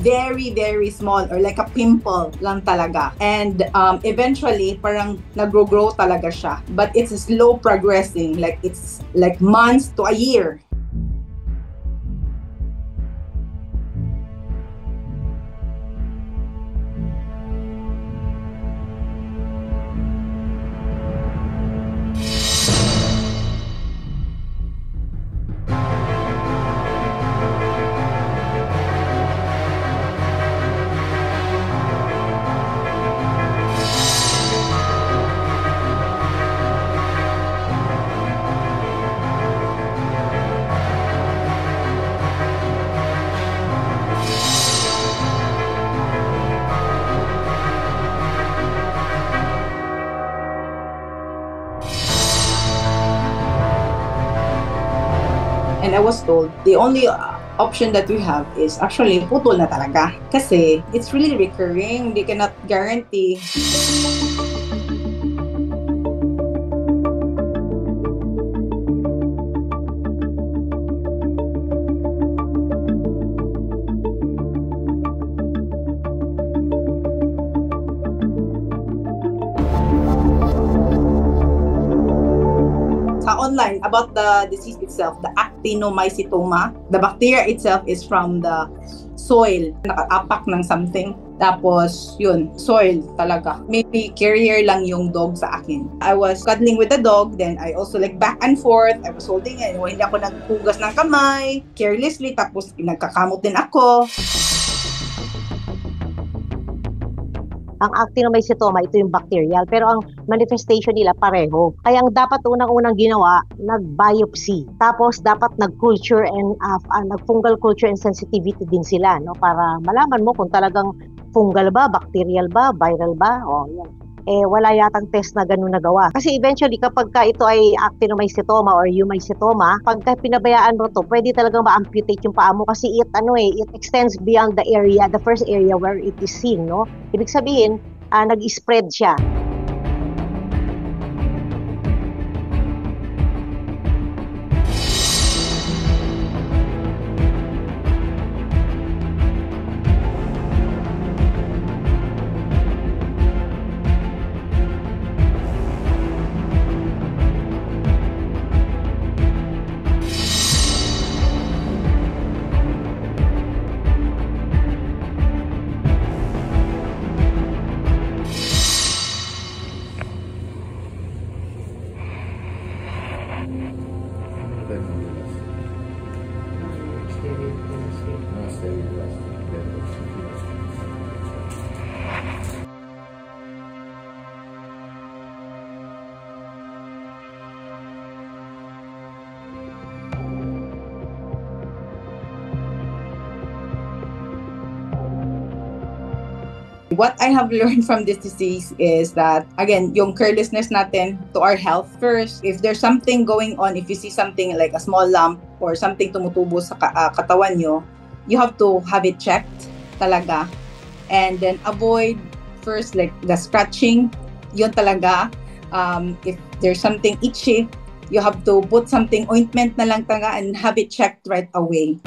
very, very small or like a pimple lang talaga. And eventually, parang nag-grow talaga siya. But it's slow progressing, like it's like months to a year. And I was told the only option that we have is actually putol na talaga. Kasi it's really recurring. They cannot guarantee. Online about the disease itself, the actinomycetoma. The bacteria itself is from the soil. Nakaapak ng something. Tapos, yun, soil talaga. Maybe carrier lang yung dog sa akin. I was cuddling with the dog, then I also like back and forth. I was holding it. Hindi ako naghugas ng kamay, carelessly, tapos nagkakamot din ako. Ang actinomycetoma, ito yung bacterial, pero ang manifestation nila pareho. Kaya ang dapat unang-unang ginawa, nag-biopsy. Tapos dapat nag-culture and nag-fungal culture and sensitivity din sila, no, para malaman mo kung talagang fungal ba, bacterial ba, viral ba, o yan. Wala yatang test na ganun nagawa. Kasi eventually, kapag ito ay actinomycetoma or eumycetoma, pagka pinabayaan mo to, pwede talagang ma-amputate yung paa mo kasi it extends beyond the area, the first area where it is seen, no? Ibig sabihin, nag-spread siya. What I have learned from this disease is that, again, yung carelessness natin to our health first. If there's something going on, if you see something like a small lump or something tumutubo sa katawan nyo, you have to have it checked talaga. And then avoid first like the scratching. Yun talaga. If there's something itchy, you have to put something ointment na lang talaga and have it checked right away.